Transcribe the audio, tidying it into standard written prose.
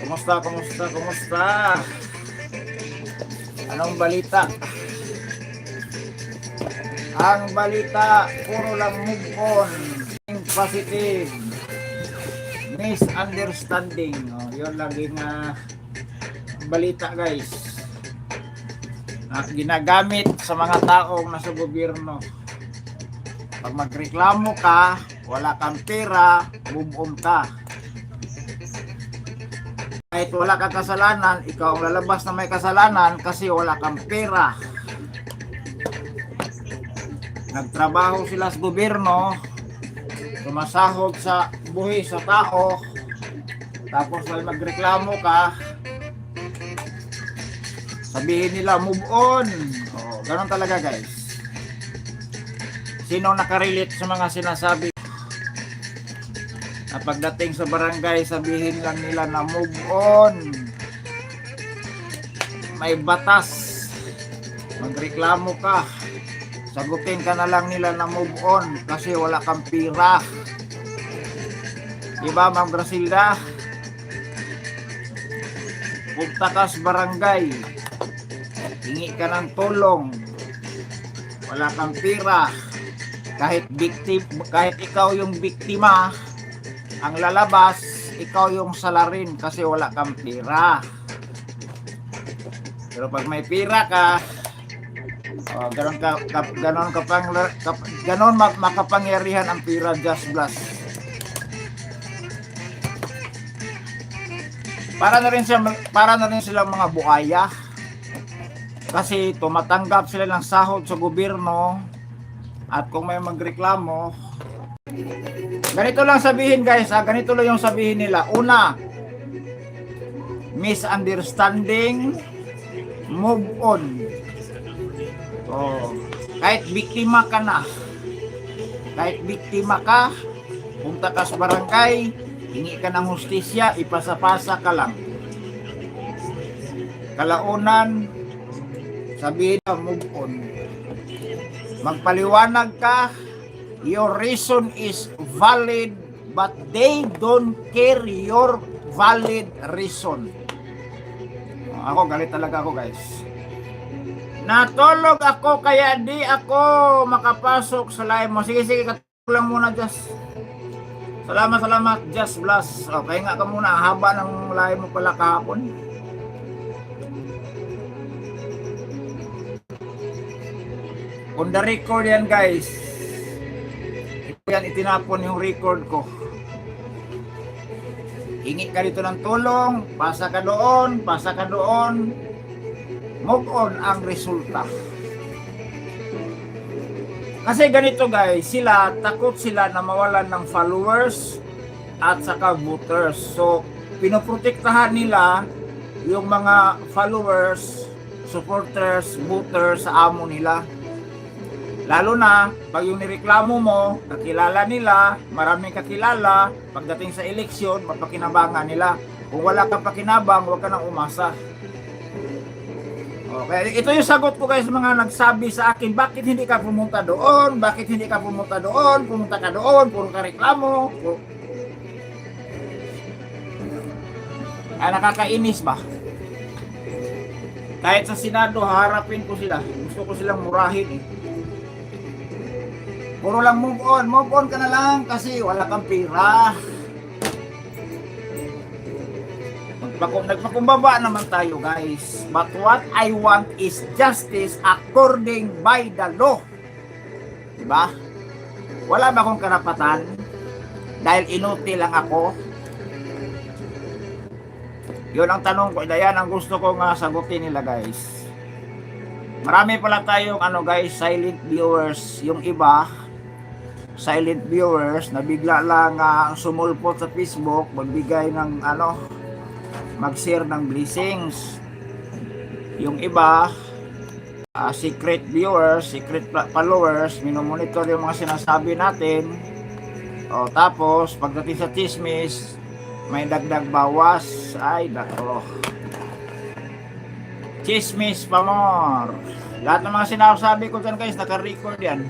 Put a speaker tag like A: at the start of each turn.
A: Kumusta? Anong balita? Ang balita, puro lang move on. Positive. Misunderstanding. Yun laging balita guys. Ginagamit sa mga taong nasa gobyerno. Pag magreklamo ka, wala kang pera, move on ka. Kahit wala kang kasalanan, ikaw ang lalabas na may kasalanan kasi wala kang pera. Nagtrabaho sila sa gobyerno, sumasahod sa buhi sa tao, tapos wala magreklamo ka, sabihin nila move on. Ganun talaga guys. Sino nakarelate sa mga sinasabi? Na pagdating sa barangay, sabihin lang nila na move on. May batas. Magreklamo ka, sagutin ka na lang nila na move on kasi wala kang pira. Diba Ma'am Grasilda? Punta ka sa barangay, hingi ka ng tulong, wala kang pira. Kahit ikaw yung biktima, ang lalabas, ikaw yung salarin kasi wala kang pira. Pero pag may pira ka, ganon makapangyarihan ang pira, just bless. Para na rin silang mga buaya. Kasi tumatanggap sila ng sahod sa gobyerno, at kung may magreklamo, ganito lang sabihin guys, ganito lang yung sabihin nila. Una, misunderstanding, move on. Kahit biktima ka na, punta ka sa barangay, hingi ka ng hustisya, ipasa-pasa ka lang. Kalaunan, sabihin na move on. Magpaliwanag ka, your reason is valid, but they don't care your valid reason. Ako, galit talaga ako guys. Natulog ako kaya di ako makapasok sa live mo. Sige, katulog lang muna, Just. Salamat, Just Bless. Okay nga ka muna, haba ng live mo pala kahapon. On the record yan guys. Ito yan, itinapon yung record ko. Hingi ka dito ng tulong, pasa ka doon, move on ang resulta. Kasi ganito guys, takot sila na mawalan ng followers at saka voters. So, pinoprotektahan nila yung mga followers, supporters, voters sa amo nila. Lalo na, pag yung nireklamo mo, kakilala nila, maraming kakilala, pagdating sa eleksyon, mapakinabangan nila. Kung wala kang pakinabang, huwag ka nang umasa. Okay, ito yung sagot ko guys, mga nagsabi sa akin, bakit hindi ka pumunta doon? Pumunta ka doon, puro ka reklamo. Ay, nakakainis ba? Kahit sa Senado, harapin ko sila. Gusto ko silang murahin eh. Puro lang move on ka na lang kasi wala kang pira. Nagpakumbaba naman tayo guys. But what I want is justice according by the law. Diba? Wala ba akong karapatan dahil inutil lang ako? Yun ang tanong ko. Yan ang gusto ko nga sagutin nila guys. Marami pala tayong guys, silent viewers. Yung iba, silent viewers na bigla lang sumulpot sa Facebook, magbigay ng mag-share ng blessings. Yung iba, secret viewers, secret followers, minomonitor yung mga sinasabi natin. Tapos pagdating sa chismis, may dagdag bawas. Ay nako, chismis pa more. Lahat ng mga sinasabi ko dyan guys, naka-record yan.